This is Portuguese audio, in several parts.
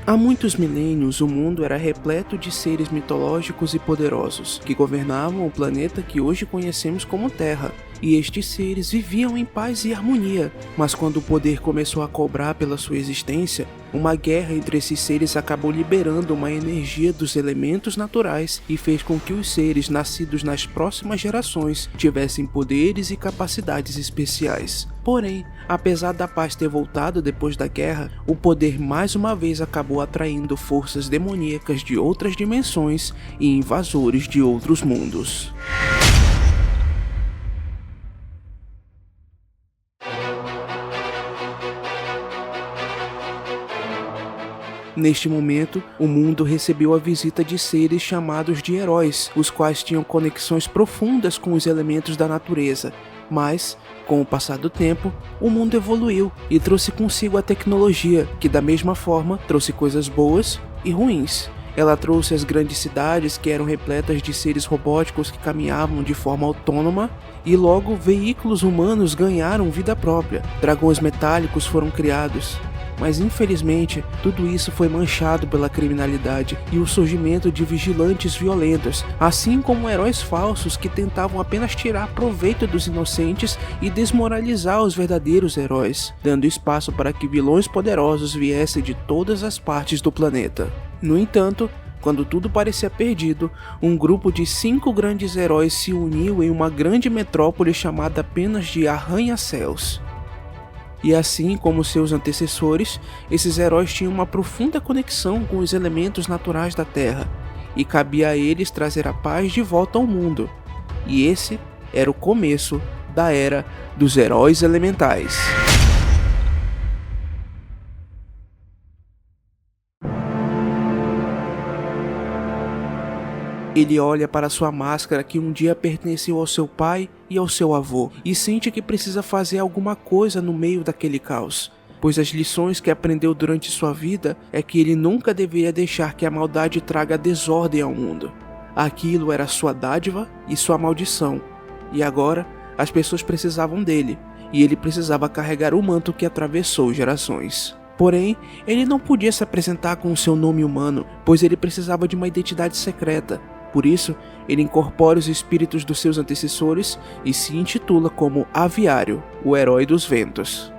Há muitos milênios, o mundo era repleto de seres mitológicos e poderosos, que governavam o planeta que hoje conhecemos como Terra. E estes seres viviam em paz e harmonia, mas quando o poder começou a cobrar pela sua existência, uma guerra entre esses seres acabou liberando uma energia dos elementos naturais e fez com que os seres nascidos nas próximas gerações tivessem poderes e capacidades especiais. Porém, apesar da paz ter voltado depois da guerra, o poder mais uma vez acabou atraindo forças demoníacas de outras dimensões e invasores de outros mundos. Neste momento, o mundo recebeu a visita de seres chamados de heróis, os quais tinham conexões profundas com os elementos da natureza. Mas, com o passar do tempo, o mundo evoluiu e trouxe consigo a tecnologia, que da mesma forma trouxe coisas boas e ruins. Ela trouxe as grandes cidades que eram repletas de seres robóticos que caminhavam de forma autônoma, e logo veículos humanos ganharam vida própria, dragões metálicos foram criados. Mas infelizmente, tudo isso foi manchado pela criminalidade e o surgimento de vigilantes violentos, assim como heróis falsos que tentavam apenas tirar proveito dos inocentes e desmoralizar os verdadeiros heróis, dando espaço para que vilões poderosos viessem de todas as partes do planeta. No entanto, quando tudo parecia perdido, um grupo de 5 grandes heróis se uniu em uma grande metrópole chamada apenas de Arranha-Céus. E assim como seus antecessores, esses heróis tinham uma profunda conexão com os elementos naturais da Terra, e cabia a eles trazer a paz de volta ao mundo. E esse era o começo da Era dos Heróis Elementais. Ele olha para sua máscara que um dia pertenceu ao seu pai e ao seu avô, e sente que precisa fazer alguma coisa no meio daquele caos, pois as lições que aprendeu durante sua vida é que ele nunca deveria deixar que a maldade traga desordem ao mundo. Aquilo era sua dádiva e sua maldição, e agora as pessoas precisavam dele, e ele precisava carregar o manto que atravessou gerações. Porém, ele não podia se apresentar com o seu nome humano, pois ele precisava de uma identidade secreta. Por isso, ele incorpora os espíritos dos seus antecessores e se intitula como Aviário, o Herói dos Ventos.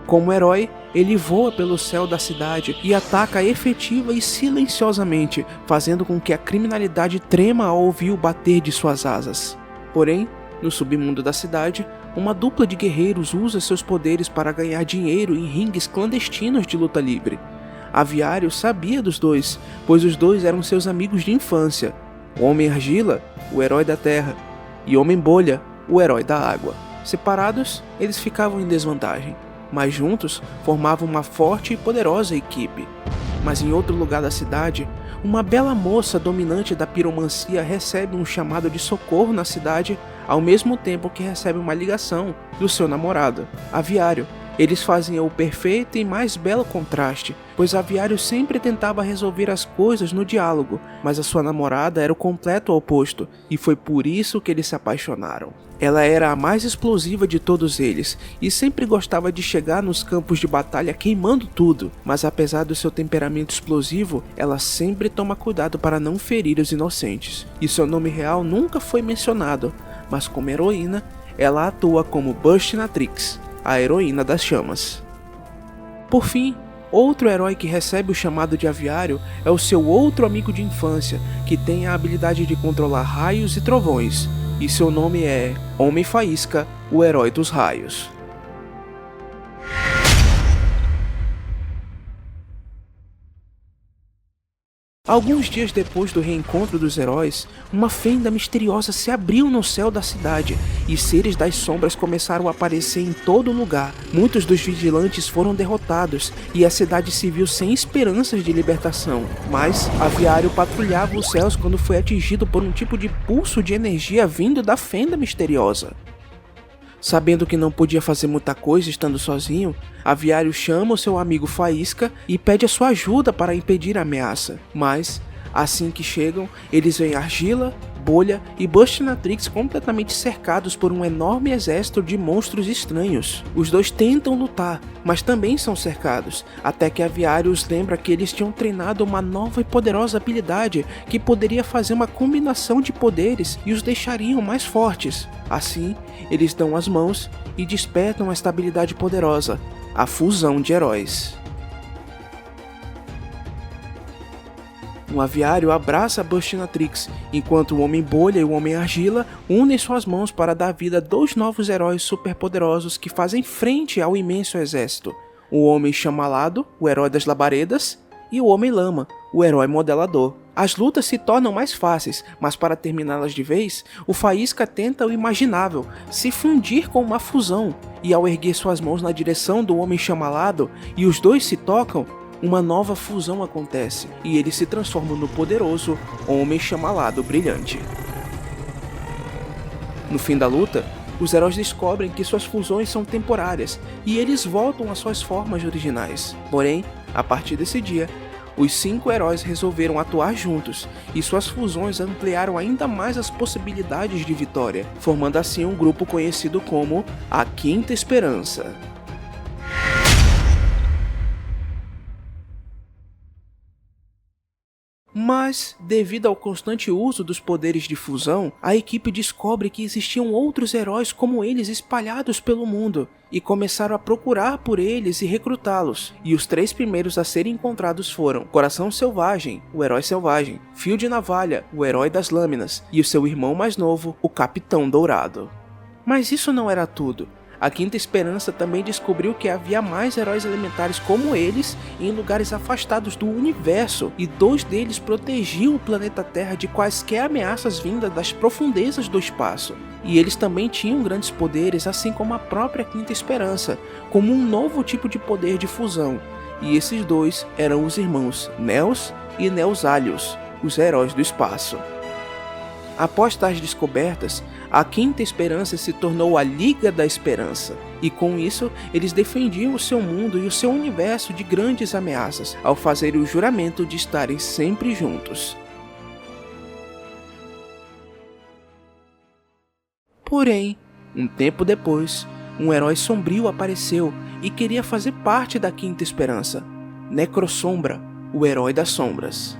Como herói, ele voa pelo céu da cidade e ataca efetiva e silenciosamente, fazendo com que a criminalidade trema ao ouvir o bater de suas asas. Porém, no submundo da cidade, uma dupla de guerreiros usa seus poderes para ganhar dinheiro em ringues clandestinos de luta livre. Aviário sabia dos dois, pois os dois eram seus amigos de infância, o Homem Argila, o herói da terra, e Homem Bolha, o herói da água. Separados, eles ficavam em desvantagem, mas juntos formavam uma forte e poderosa equipe. Mas em outro lugar da cidade, uma bela moça dominante da piromancia recebe um chamado de socorro na cidade, ao mesmo tempo que recebe uma ligação do seu namorado, Aviário. Eles faziam o perfeito e mais belo contraste, pois Aviário sempre tentava resolver as coisas no diálogo, mas a sua namorada era o completo oposto, e foi por isso que eles se apaixonaram. Ela era a mais explosiva de todos eles, e sempre gostava de chegar nos campos de batalha queimando tudo, mas apesar do seu temperamento explosivo, ela sempre toma cuidado para não ferir os inocentes, e seu nome real nunca foi mencionado, mas como heroína, ela atua como Burstinatrix, a heroína das chamas. Por fim, outro herói que recebe o chamado de Aviário é o seu outro amigo de infância, que tem a habilidade de controlar raios e trovões, e seu nome é Homem Faísca, o herói dos raios. Alguns dias depois do reencontro dos heróis, uma fenda misteriosa se abriu no céu da cidade e seres das sombras começaram a aparecer em todo lugar. Muitos dos vigilantes foram derrotados e a cidade se viu sem esperanças de libertação. Mas Aviário patrulhava os céus quando foi atingido por um tipo de pulso de energia vindo da fenda misteriosa. Sabendo que não podia fazer muita coisa estando sozinho, Aviário chama o seu amigo Faísca e pede a sua ajuda para impedir a ameaça. Mas, assim que chegam, eles veem Argila, Bolha e Bustinatrix completamente cercados por um enorme exército de monstros estranhos. Os dois tentam lutar, mas também são cercados, até que Aviário os lembra que eles tinham treinado uma nova e poderosa habilidade que poderia fazer uma combinação de poderes e os deixariam mais fortes. Assim, eles dão as mãos e despertam esta habilidade poderosa, a fusão de heróis. O Aviário abraça Bustinatrix, enquanto o Homem-Bolha e o Homem-Argila unem suas mãos para dar vida a dois novos heróis superpoderosos que fazem frente ao imenso exército. O Homem-Chamalado, o herói das labaredas, e o Homem-Lama, o herói modelador. As lutas se tornam mais fáceis, mas para terminá-las de vez, o Faísca tenta o imaginável, se fundir com uma fusão, e ao erguer suas mãos na direção do Homem-Chamalado e os dois se tocam, uma nova fusão acontece, e eles se transformam no poderoso Homem-Chamalado Brilhante. No fim da luta, os heróis descobrem que suas fusões são temporárias, e eles voltam às suas formas originais. Porém, a partir desse dia, os 5 heróis resolveram atuar juntos, e suas fusões ampliaram ainda mais as possibilidades de vitória, formando assim um grupo conhecido como a Quinta Esperança. Mas, devido ao constante uso dos poderes de fusão, a equipe descobre que existiam outros heróis como eles espalhados pelo mundo, e começaram a procurar por eles e recrutá-los. E os 3 primeiros a serem encontrados foram Coração Selvagem, o herói selvagem, Fio de Navalha, o herói das lâminas, e o seu irmão mais novo, o Capitão Dourado. Mas isso não era tudo. A Quinta Esperança também descobriu que havia mais heróis elementares como eles em lugares afastados do universo, e 2 deles protegiam o planeta Terra de quaisquer ameaças vindas das profundezas do espaço. E eles também tinham grandes poderes, assim como a própria Quinta Esperança, como um novo tipo de poder de fusão. E esses 2 eram os irmãos Nels e Nelsalios, os heróis do espaço. Após tais descobertas, a Quinta Esperança se tornou a Liga da Esperança, e com isso eles defendiam o seu mundo e o seu universo de grandes ameaças, ao fazerem o juramento de estarem sempre juntos. Porém, um tempo depois, um herói sombrio apareceu e queria fazer parte da Quinta Esperança, Necrossombra, o herói das sombras.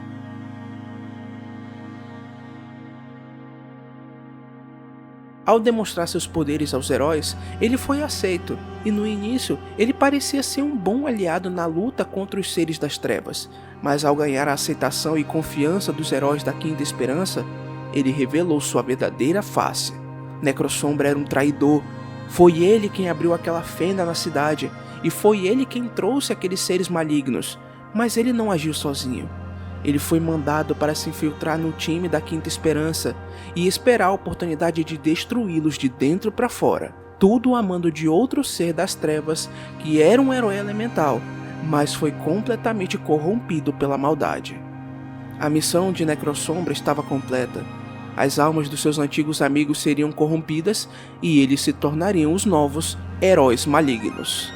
Ao demonstrar seus poderes aos heróis, ele foi aceito, e no início ele parecia ser um bom aliado na luta contra os seres das trevas, mas ao ganhar a aceitação e confiança dos heróis da Quinta Esperança, ele revelou sua verdadeira face. Necrossombra era um traidor, foi ele quem abriu aquela fenda na cidade, e foi ele quem trouxe aqueles seres malignos, mas ele não agiu sozinho. Ele foi mandado para se infiltrar no time da Quinta Esperança e esperar a oportunidade de destruí-los de dentro para fora. Tudo a mando de outro ser das trevas que era um herói elemental, mas foi completamente corrompido pela maldade. A missão de Necrossombra estava completa. As almas dos seus antigos amigos seriam corrompidas e eles se tornariam os novos heróis malignos.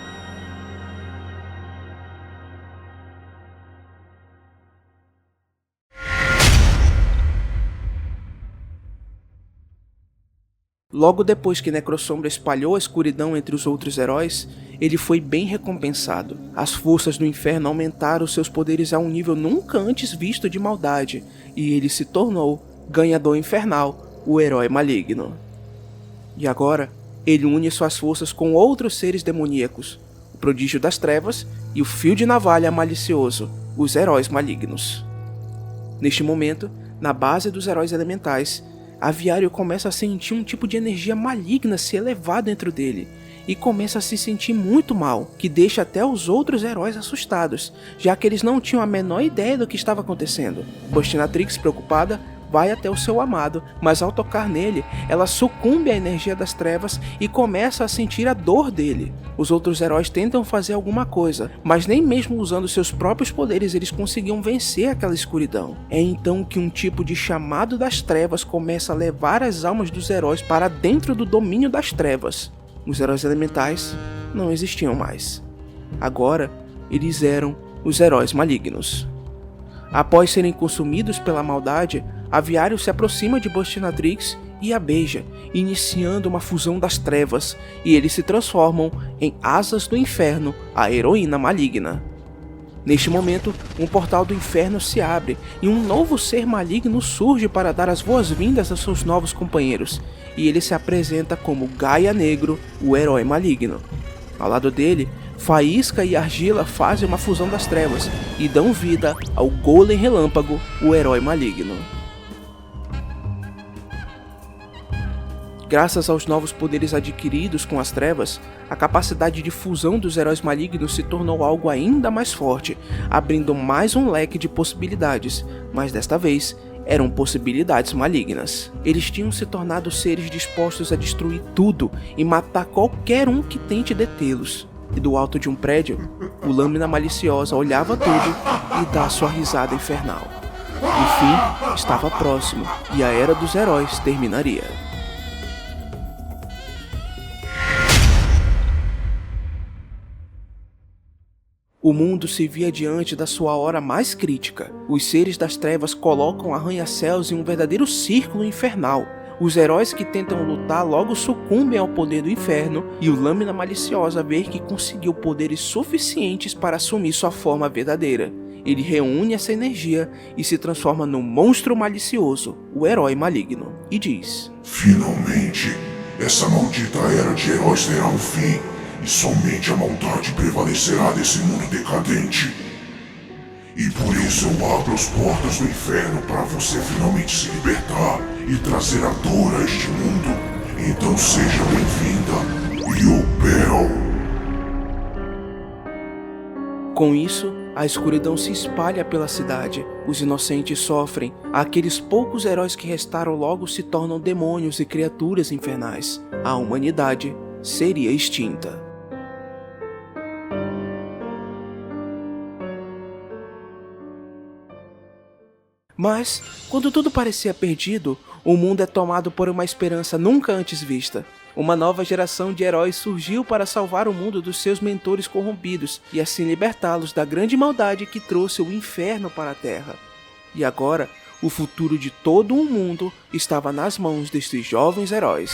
Logo depois que Necrossombra espalhou a escuridão entre os outros heróis, ele foi bem recompensado. As forças do inferno aumentaram seus poderes a um nível nunca antes visto de maldade, e ele se tornou Ganhador Infernal, o herói maligno. E agora, ele une suas forças com outros seres demoníacos, o Prodígio das Trevas e o Fio de Navalha Malicioso, os heróis malignos. Neste momento, na base dos heróis elementais, Aviário começa a sentir um tipo de energia maligna se elevar dentro dele, e começa a se sentir muito mal, que deixa até os outros heróis assustados, já que eles não tinham a menor ideia do que estava acontecendo. Bustinatrix, preocupada, vai até o seu amado, mas ao tocar nele, ela sucumbe à energia das trevas e começa a sentir a dor dele. Os outros heróis tentam fazer alguma coisa, mas nem mesmo usando seus próprios poderes eles conseguiam vencer aquela escuridão. É então que um tipo de chamado das trevas começa a levar as almas dos heróis para dentro do domínio das trevas. Os heróis elementais não existiam mais. Agora, eles eram os heróis malignos. Após serem consumidos pela maldade, Aviário se aproxima de Bustinatrix e a beija, iniciando uma fusão das trevas, e eles se transformam em Asas do Inferno, a heroína maligna. Neste momento, um portal do inferno se abre e um novo ser maligno surge para dar as boas-vindas aos seus novos companheiros, e ele se apresenta como Gaia Negro, o herói maligno. Ao lado dele, Faísca e Argila fazem uma fusão das trevas e dão vida ao Golem Relâmpago, o herói maligno. Graças aos novos poderes adquiridos com as trevas, a capacidade de fusão dos heróis malignos se tornou algo ainda mais forte, abrindo mais um leque de possibilidades, mas desta vez eram possibilidades malignas. Eles tinham se tornado seres dispostos a destruir tudo e matar qualquer um que tente detê-los. E do alto de um prédio, o Lâmina Maliciosa olhava tudo e dava sua risada infernal. O fim estava próximo e a Era dos Heróis terminaria. O mundo se via diante da sua hora mais crítica. Os seres das trevas colocam arranha-céus em um verdadeiro círculo infernal. Os heróis que tentam lutar logo sucumbem ao poder do inferno e o Lâmina Maliciosa vê que conseguiu poderes suficientes para assumir sua forma verdadeira. Ele reúne essa energia e se transforma no monstro malicioso, o herói maligno, e diz: Finalmente, essa maldita era de heróis terá um fim. E somente a maldade prevalecerá nesse mundo decadente. E por isso eu abro as portas do inferno para você finalmente se libertar e trazer a dor a este mundo. Então seja bem-vinda, Yubel. Com isso, a escuridão se espalha pela cidade, os inocentes sofrem, aqueles poucos heróis que restaram logo se tornam demônios e criaturas infernais. A humanidade seria extinta. Mas, quando tudo parecia perdido, o mundo é tomado por uma esperança nunca antes vista. Uma nova geração de heróis surgiu para salvar o mundo dos seus mentores corrompidos e assim libertá-los da grande maldade que trouxe o inferno para a Terra. E agora, o futuro de todo o mundo estava nas mãos destes jovens heróis.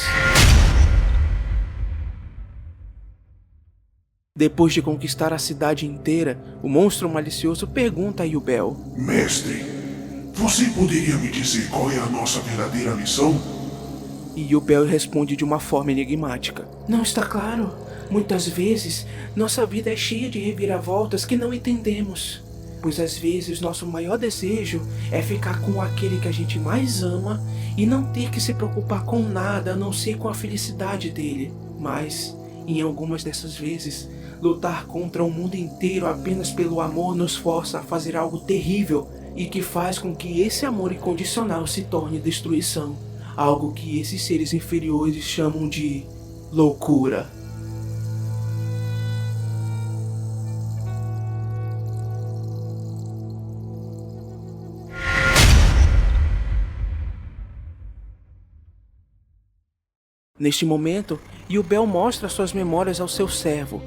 Depois de conquistar a cidade inteira, o monstro malicioso pergunta a Yubel: Mestre, você poderia me dizer qual é a nossa verdadeira missão? E Yubel responde de uma forma enigmática: Não está claro. Muitas vezes, nossa vida é cheia de reviravoltas que não entendemos. Pois às vezes nosso maior desejo é ficar com aquele que a gente mais ama e não ter que se preocupar com nada a não ser com a felicidade dele. Mas, em algumas dessas vezes, lutar contra o mundo inteiro apenas pelo amor nos força a fazer algo terrível e que faz com que esse amor incondicional se torne destruição. Algo que esses seres inferiores chamam de loucura. Neste momento, Yubel mostra suas memórias ao seu servo.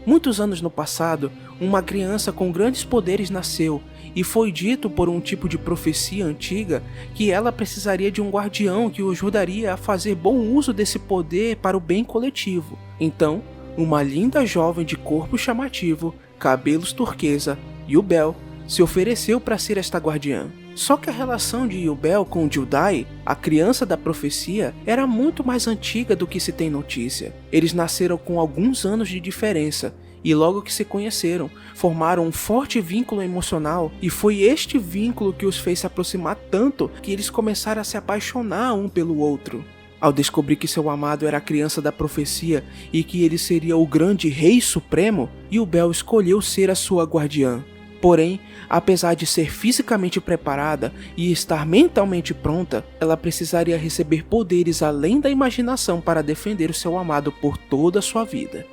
Muitos anos no passado, uma criança com grandes poderes nasceu e foi dito por um tipo de profecia antiga que ela precisaria de um guardião que o ajudaria a fazer bom uso desse poder para o bem coletivo. Então, uma linda jovem de corpo chamativo, cabelos turquesa, Yubel, se ofereceu para ser esta guardiã. Só que a relação de Yubel com Judai, a criança da profecia, era muito mais antiga do que se tem notícia. Eles nasceram com alguns anos de diferença e logo que se conheceram, formaram um forte vínculo emocional e foi este vínculo que os fez se aproximar tanto que eles começaram a se apaixonar um pelo outro. Ao descobrir que seu amado era a criança da profecia e que ele seria o grande rei supremo, Yubel escolheu ser a sua guardiã. Porém, apesar de ser fisicamente preparada e estar mentalmente pronta, ela precisaria receber poderes além da imaginação para defender o seu amado por toda a sua vida.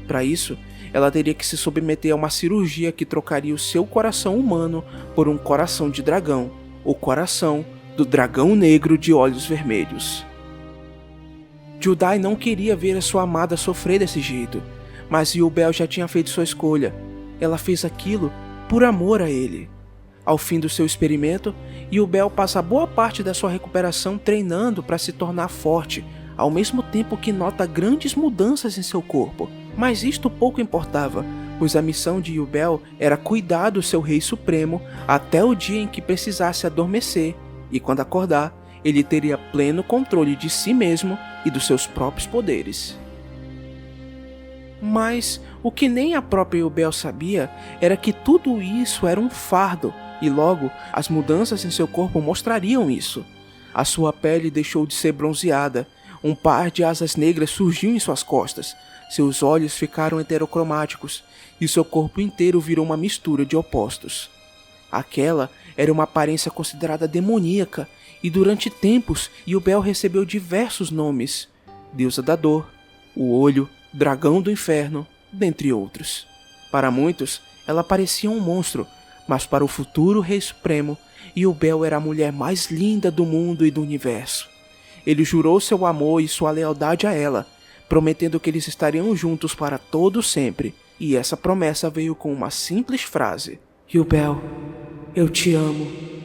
Para isso, ela teria que se submeter a uma cirurgia que trocaria o seu coração humano por um coração de dragão, o coração do dragão negro de olhos vermelhos. Judai não queria ver a sua amada sofrer desse jeito, mas Yubel já tinha feito sua escolha. Ela fez aquilo por amor a ele. Ao fim do seu experimento, Yubel passa boa parte da sua recuperação treinando para se tornar forte, ao mesmo tempo que nota grandes mudanças em seu corpo. Mas isto pouco importava, pois a missão de Yubel era cuidar do seu Rei Supremo até o dia em que precisasse adormecer, e quando acordar, ele teria pleno controle de si mesmo e dos seus próprios poderes. Mas o que nem a própria Yubel sabia era que tudo isso era um fardo, e logo as mudanças em seu corpo mostrariam isso. A sua pele deixou de ser bronzeada, um par de asas negras surgiu em suas costas, seus olhos ficaram heterocromáticos e seu corpo inteiro virou uma mistura de opostos. Aquela era uma aparência considerada demoníaca, e durante tempos Yubel recebeu diversos nomes: Deusa da Dor, o Olho, Dragão do Inferno, dentre outros. Para muitos, ela parecia um monstro, mas para o futuro Rei Supremo, Yubel era a mulher mais linda do mundo e do universo. Ele jurou seu amor e sua lealdade a ela, prometendo que eles estariam juntos para todo sempre, e essa promessa veio com uma simples frase: Yubel, eu te amo.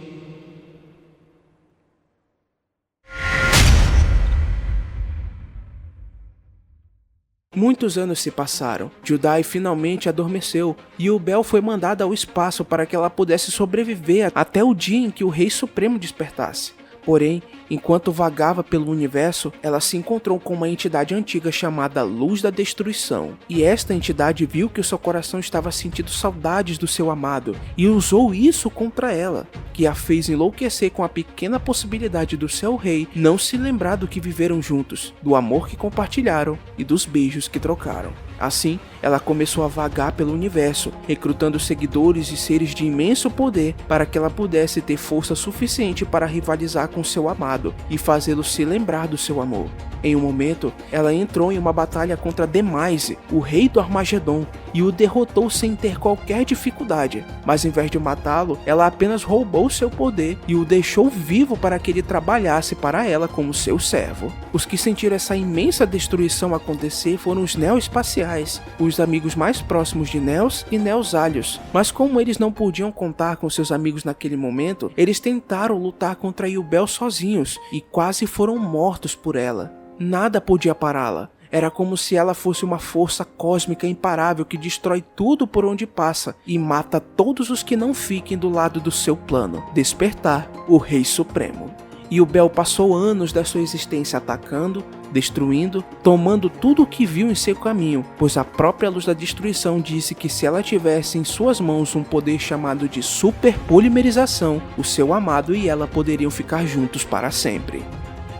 Muitos anos se passaram, Judai finalmente adormeceu e Yubel foi mandada ao espaço para que ela pudesse sobreviver até o dia em que o Rei Supremo despertasse. Porém, enquanto vagava pelo universo, ela se encontrou com uma entidade antiga chamada Luz da Destruição. E esta entidade viu que o seu coração estava sentindo saudades do seu amado e usou isso contra ela, que a fez enlouquecer com a pequena possibilidade do seu rei não se lembrar do que viveram juntos, do amor que compartilharam e dos beijos que trocaram. Assim, ela começou a vagar pelo universo, recrutando seguidores e seres de imenso poder para que ela pudesse ter força suficiente para rivalizar com seu amado e fazê-lo se lembrar do seu amor. Em um momento, ela entrou em uma batalha contra Demise, o rei do Armagedon, e o derrotou sem ter qualquer dificuldade, mas em vez de matá-lo, ela apenas roubou seu poder e o deixou vivo para que ele trabalhasse para ela como seu servo. Os que sentiram essa imensa destruição acontecer foram os Neo-espaciais, os amigos mais próximos de Neos e Neos-Alios, mas como eles não podiam contar com seus amigos naquele momento, eles tentaram lutar contra Yubel sozinhos e quase foram mortos por ela. Nada podia pará-la. Era como se ela fosse uma força cósmica imparável que destrói tudo por onde passa e mata todos os que não fiquem do lado do seu plano: despertar o Rei Supremo. Yubel passou anos da sua existência atacando, destruindo, tomando tudo o que viu em seu caminho, pois a própria Luz da Destruição disse que se ela tivesse em suas mãos um poder chamado de superpolimerização, o seu amado e ela poderiam ficar juntos para sempre.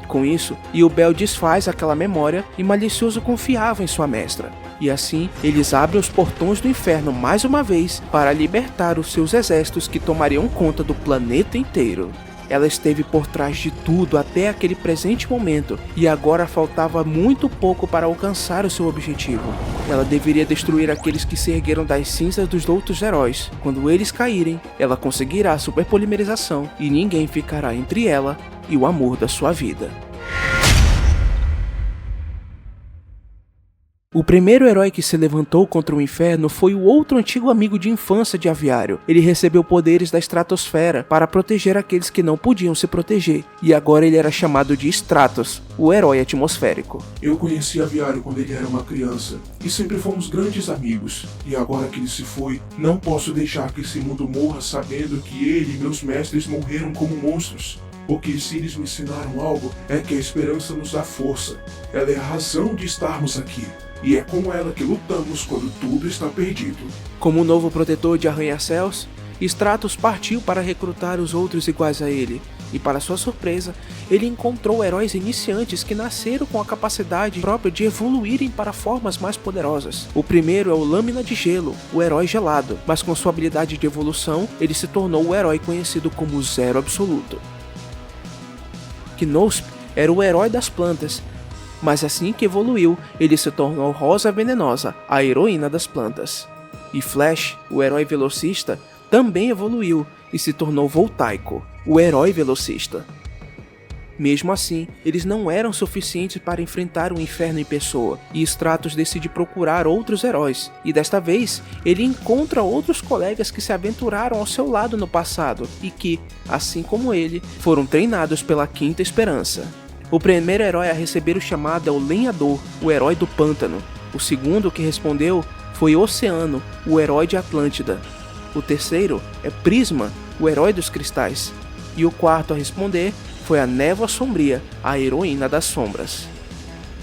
Com isso, Yubel desfaz aquela memória e Malicioso confiava em sua mestra. E assim, eles abrem os portões do inferno mais uma vez para libertar os seus exércitos que tomariam conta do planeta inteiro. Ela esteve por trás de tudo até aquele presente momento e agora faltava muito pouco para alcançar o seu objetivo. Ela deveria destruir aqueles que se ergueram das cinzas dos outros heróis. Quando eles caírem, ela conseguirá a superpolimerização e ninguém ficará entre ela e o amor da sua vida. O primeiro herói que se levantou contra o inferno foi o outro antigo amigo de infância de Aviário. Ele recebeu poderes da estratosfera para proteger aqueles que não podiam se proteger, e agora ele era chamado de Stratos, o herói atmosférico. Eu conheci Aviário quando ele era uma criança, e sempre fomos grandes amigos. E agora que ele se foi, não posso deixar que esse mundo morra sabendo que ele e meus mestres morreram como monstros. Porque se eles me ensinaram algo, é que a esperança nos dá força. Ela é a razão de estarmos aqui. E é com ela que lutamos quando tudo está perdido. Como novo protetor de arranha-céus, Stratos partiu para recrutar os outros iguais a ele. E para sua surpresa, ele encontrou heróis iniciantes que nasceram com a capacidade própria de evoluírem para formas mais poderosas. O primeiro é o Lâmina de Gelo, o herói gelado, mas com sua habilidade de evolução, ele se tornou o herói conhecido como Zero Absoluto. Knosp era o herói das plantas, mas assim que evoluiu, ele se tornou Rosa Venenosa, a heroína das plantas. E Flash, o herói velocista, também evoluiu e se tornou Voltaico, o herói velocista. Mesmo assim, eles não eram suficientes para enfrentar o inferno em pessoa, e Stratos decide procurar outros heróis, e desta vez, ele encontra outros colegas que se aventuraram ao seu lado no passado, e que, assim como ele, foram treinados pela Quinta Esperança. O primeiro herói a receber o chamado é o Lenhador, o herói do pântano. O segundo que respondeu foi Oceano, o herói de Atlântida. O terceiro é Prisma, o herói dos cristais. E o quarto a responder foi a Névoa Sombria, a heroína das sombras.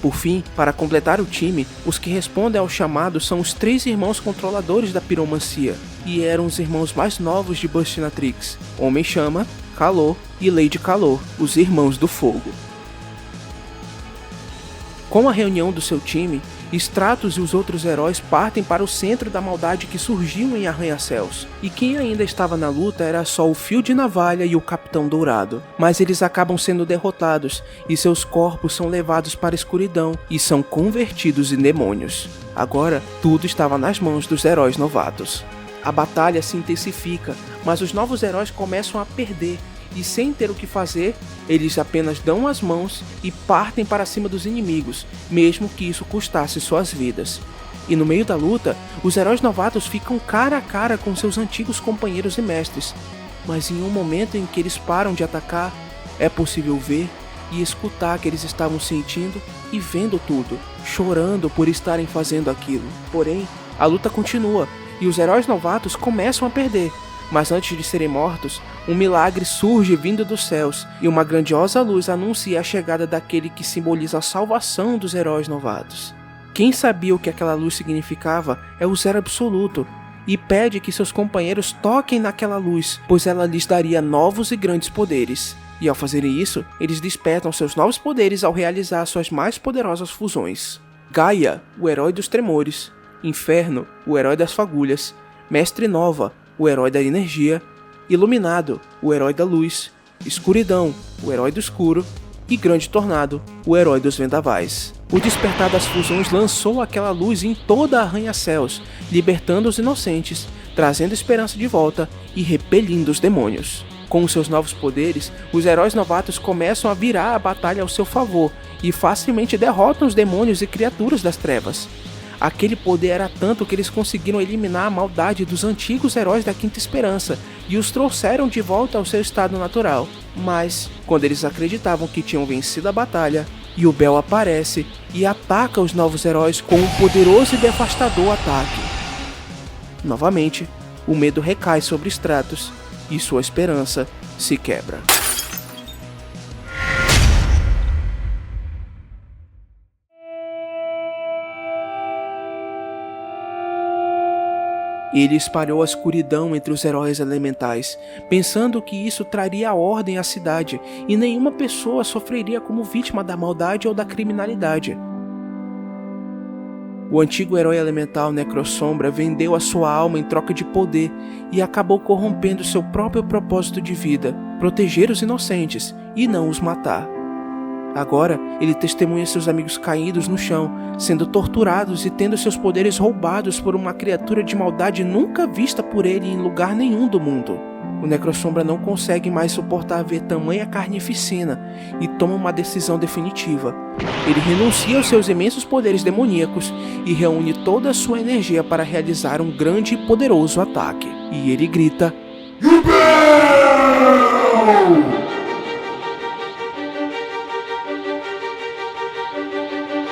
Por fim, para completar o time, os que respondem ao chamado são os 3 irmãos controladores da piromancia, e eram os irmãos mais novos de Burstinatrix, Homem-Chama, Calor e Lady Calor, os irmãos do fogo. Com a reunião do seu time, Stratos e os outros heróis partem para o centro da maldade que surgiu em Arranha-Céus, e quem ainda estava na luta era só o Fio de Navalha e o Capitão Dourado, mas eles acabam sendo derrotados e seus corpos são levados para a escuridão e são convertidos em demônios. Agora, tudo estava nas mãos dos heróis novatos. A batalha se intensifica, mas os novos heróis começam a perder, e sem ter o que fazer, eles apenas dão as mãos e partem para cima dos inimigos, mesmo que isso custasse suas vidas. E no meio da luta, os heróis novatos ficam cara a cara com seus antigos companheiros e mestres, mas em um momento em que eles param de atacar, é possível ver e escutar que eles estavam sentindo e vendo tudo, chorando por estarem fazendo aquilo. Porém, a luta continua e os heróis novatos começam a perder. Mas antes de serem mortos, um milagre surge vindo dos céus, e uma grandiosa luz anuncia a chegada daquele que simboliza a salvação dos heróis novatos. Quem sabia o que aquela luz significava é o Zero Absoluto, e pede que seus companheiros toquem naquela luz, pois ela lhes daria novos e grandes poderes. E ao fazerem isso, eles despertam seus novos poderes ao realizar suas mais poderosas fusões. Gaia, o herói dos tremores, Inferno, o herói das fagulhas, Mestre Nova, o herói da energia, Iluminado, o herói da luz, Escuridão, o herói do escuro, e Grande Tornado, o herói dos vendavais. O despertar das fusões lançou aquela luz em toda a Arranha-Céus, libertando os inocentes, trazendo esperança de volta e repelindo os demônios. Com os seus novos poderes, os heróis novatos começam a virar a batalha ao seu favor e facilmente derrotam os demônios e criaturas das trevas. Aquele poder era tanto que eles conseguiram eliminar a maldade dos antigos heróis da Quinta Esperança e os trouxeram de volta ao seu estado natural. Mas, quando eles acreditavam que tinham vencido a batalha, Yubel aparece e ataca os novos heróis com um poderoso e devastador ataque. Novamente, o medo recai sobre Stratos e sua esperança se quebra. Ele espalhou a escuridão entre os heróis elementais, pensando que isso traria a ordem à cidade e nenhuma pessoa sofreria como vítima da maldade ou da criminalidade. O antigo herói elemental Necrossombra vendeu a sua alma em troca de poder e acabou corrompendo seu próprio propósito de vida, proteger os inocentes e não os matar. Agora, ele testemunha seus amigos caídos no chão, sendo torturados e tendo seus poderes roubados por uma criatura de maldade nunca vista por ele em lugar nenhum do mundo. O Necrossombra não consegue mais suportar ver tamanha carnificina e toma uma decisão definitiva. Ele renuncia aos seus imensos poderes demoníacos e reúne toda a sua energia para realizar um grande e poderoso ataque. E ele grita: Yubel!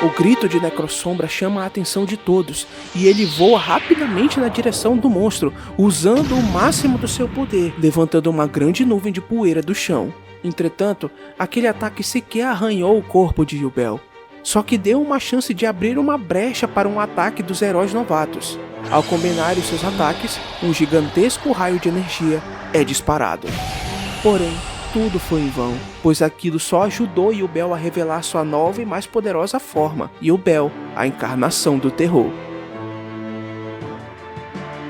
O grito de Necrossombra chama a atenção de todos, e ele voa rapidamente na direção do monstro, usando o máximo do seu poder, levantando uma grande nuvem de poeira do chão. Entretanto, aquele ataque sequer arranhou o corpo de Yubel, só que deu uma chance de abrir uma brecha para um ataque dos heróis novatos. Ao combinarem seus ataques, um gigantesco raio de energia é disparado. Porém, tudo foi em vão, pois aquilo só ajudou Yubel a revelar sua nova e mais poderosa forma, Yubel, a encarnação do terror.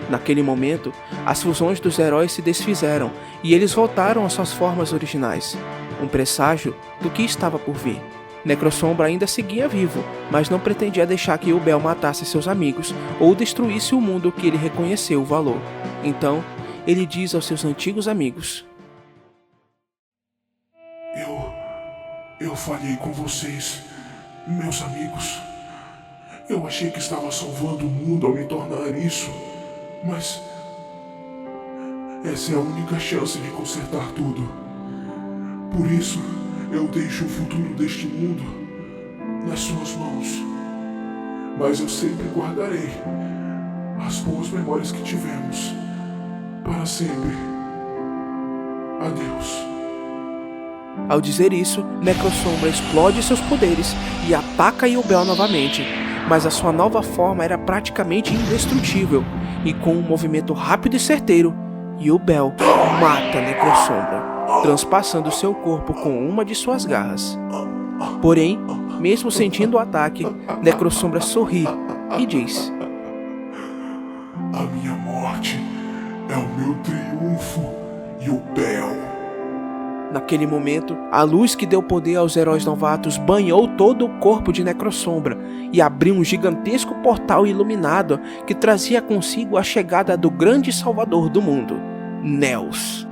Naquele momento, as fusões dos heróis se desfizeram e eles voltaram às suas formas originais, um presságio do que estava por vir. Necrossombra ainda seguia vivo, mas não pretendia deixar que Yubel matasse seus amigos ou destruísse o mundo que ele reconheceu o valor. Então, ele diz aos seus antigos amigos: Eu falhei com vocês, meus amigos. Eu achei que estava salvando o mundo ao me tornar isso, mas essa é a única chance de consertar tudo. Por isso, eu deixo o futuro deste mundo nas suas mãos. Mas eu sempre guardarei as boas memórias que tivemos para sempre. Adeus. Ao dizer isso, Necrosombra explode seus poderes e ataca Yubel novamente, mas a sua nova forma era praticamente indestrutível, e com um movimento rápido e certeiro, Yubel mata Necrosombra, transpassando seu corpo com uma de suas garras. Porém, mesmo sentindo o ataque, Necrosombra sorri e diz: A minha morte é o meu triunfo, Yubel. Naquele momento, a luz que deu poder aos heróis novatos banhou todo o corpo de Necrosombra e abriu um gigantesco portal iluminado que trazia consigo a chegada do grande salvador do mundo, Neos.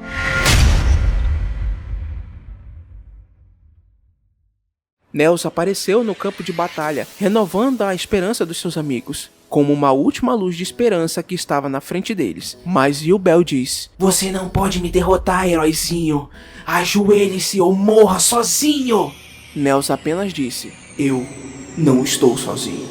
Neos apareceu no campo de batalha, renovando a esperança dos seus amigos, como uma última luz de esperança que estava na frente deles. Mas Yubel diz: Você não pode me derrotar, heróizinho. Ajoelhe-se ou morra sozinho. Neos apenas disse: Eu não estou sozinho.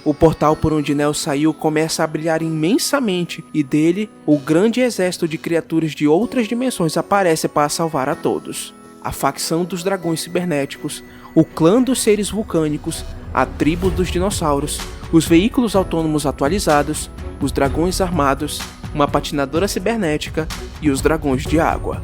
O portal por onde Neos saiu começa a brilhar imensamente e dele, o grande exército de criaturas de outras dimensões aparece para salvar a todos. A facção dos dragões cibernéticos, o clã dos seres vulcânicos, a tribo dos dinossauros, os veículos autônomos atualizados, os dragões armados, uma patinadora cibernética e os dragões de água.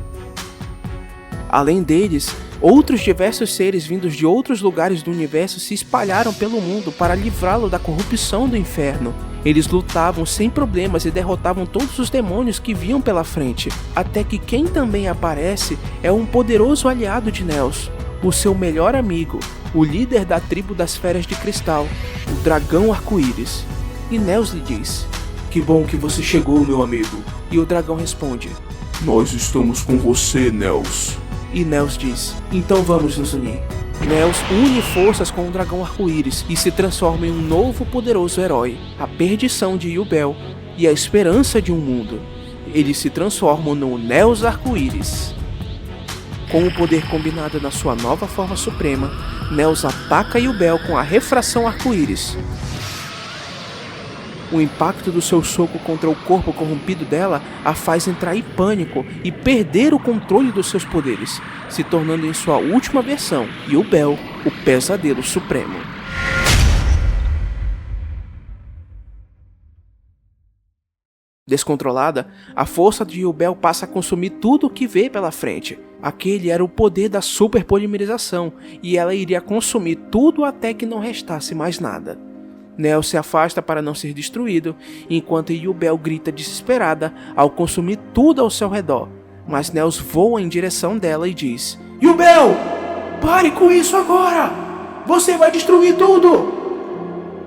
Além deles, outros diversos seres vindos de outros lugares do universo se espalharam pelo mundo para livrá-lo da corrupção do inferno. Eles lutavam sem problemas e derrotavam todos os demônios que viam pela frente, até que quem também aparece é um poderoso aliado de Neos, o seu melhor amigo, o líder da tribo das feras de cristal, o dragão arco-íris. E Neos lhe diz: Que bom que você chegou, meu amigo. E o dragão responde: Nós estamos com você, Neos. E Neos diz: Então vamos nos unir. Neos une forças com o dragão arco-íris e se transforma em um novo poderoso herói, a perdição de Yubel e a esperança de um mundo. Eles se transformam no Neos Arco-Íris. Com o poder combinado na sua nova forma suprema, Neos ataca Yubel com a refração arco-íris. O impacto do seu soco contra o corpo corrompido dela a faz entrar em pânico e perder o controle dos seus poderes, se tornando em sua última versão, Yubel, o Pesadelo Supremo. Descontrolada, a força de Yubel passa a consumir tudo o que vê pela frente. Aquele era o poder da superpolimerização, e ela iria consumir tudo até que não restasse mais nada. Neos se afasta para não ser destruído, enquanto Yubel grita desesperada ao consumir tudo ao seu redor. Mas Neos voa em direção dela e diz: Yubel, pare com isso agora! Você vai destruir tudo!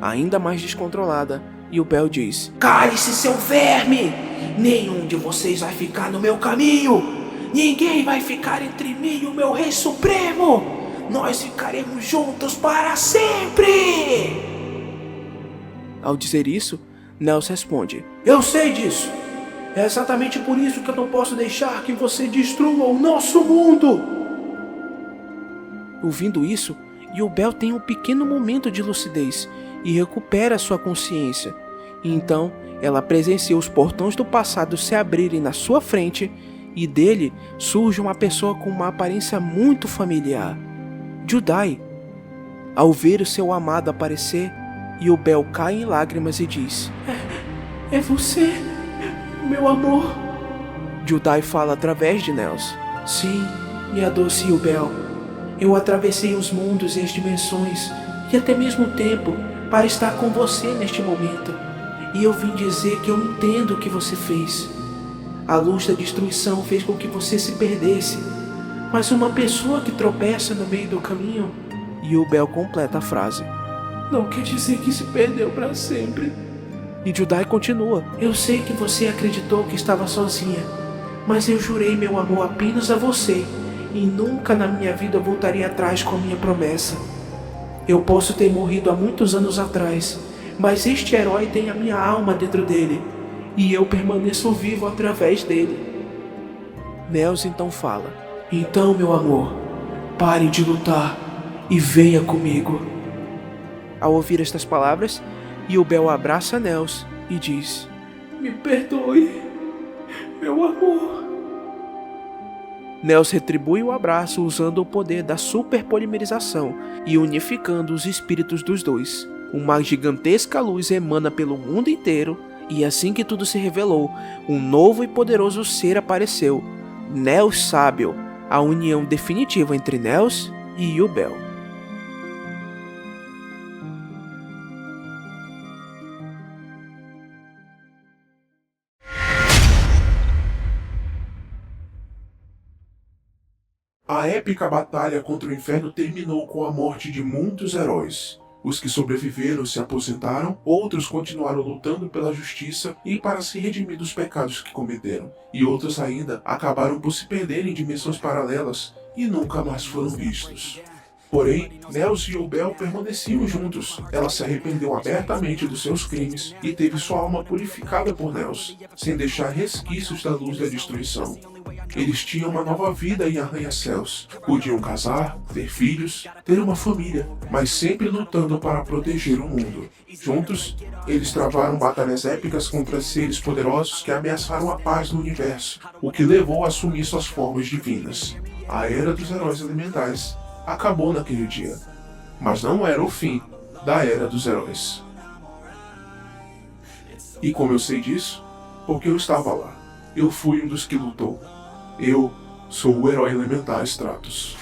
Ainda mais descontrolada, Yubel diz: Cale-se, seu verme! Nenhum de vocês vai ficar no meu caminho! Ninguém vai ficar entre mim e o meu Rei Supremo! Nós ficaremos juntos para sempre! Ao dizer isso, Neos responde: Eu sei disso! É exatamente por isso que eu não posso deixar que você destrua o nosso mundo! Ouvindo isso, Yubel tem um pequeno momento de lucidez e recupera sua consciência. E então, ela presencia os portões do passado se abrirem na sua frente e dele surge uma pessoa com uma aparência muito familiar, Judai. Ao ver o seu amado aparecer, Yubel cai em lágrimas e diz: É você, meu amor. Judai fala através de Neos: Sim, minha doce Yubel. Eu atravessei os mundos e as dimensões, e até mesmo o tempo, para estar com você neste momento. E eu vim dizer que eu entendo o que você fez. A luz da destruição fez com que você se perdesse, mas uma pessoa que tropeça no meio do caminho... Yubel completa a frase: Não quer dizer que se perdeu para sempre. E Judai continua: Eu sei que você acreditou que estava sozinha, mas eu jurei meu amor apenas a você, e nunca na minha vida voltarei atrás com a minha promessa. Eu posso ter morrido há muitos anos atrás, mas este herói tem a minha alma dentro dele, e eu permaneço vivo através dele. Nels então fala: então, meu amor, pare de lutar e venha comigo. Ao ouvir estas palavras, Yubel abraça Nels e diz: me perdoe, meu amor. Nels retribui o abraço usando o poder da superpolimerização e unificando os espíritos dos dois. Uma gigantesca luz emana pelo mundo inteiro, e assim que tudo se revelou, um novo e poderoso ser apareceu, Nels Sábio, a união definitiva entre Nels e Yubel. A épica batalha contra o inferno terminou com a morte de muitos heróis. Os que sobreviveram se aposentaram, outros continuaram lutando pela justiça e para se redimir dos pecados que cometeram, e outros ainda acabaram por se perderem em dimensões paralelas e nunca mais foram vistos. Porém, Nels e Yubel permaneciam juntos. Ela se arrependeu abertamente dos seus crimes e teve sua alma purificada por Nels, sem deixar resquícios da luz da destruição. Eles tinham uma nova vida em Arranha-Céus. Podiam casar, ter filhos, ter uma família, mas sempre lutando para proteger o mundo. Juntos, eles travaram batalhas épicas contra seres poderosos que ameaçaram a paz no universo, o que levou a assumir suas formas divinas. A Era dos Heróis Elementais acabou naquele dia, mas não era o fim da Era dos Heróis. E como eu sei disso? Porque eu estava lá. Eu fui um dos que lutou. Eu sou o herói elementar Stratos.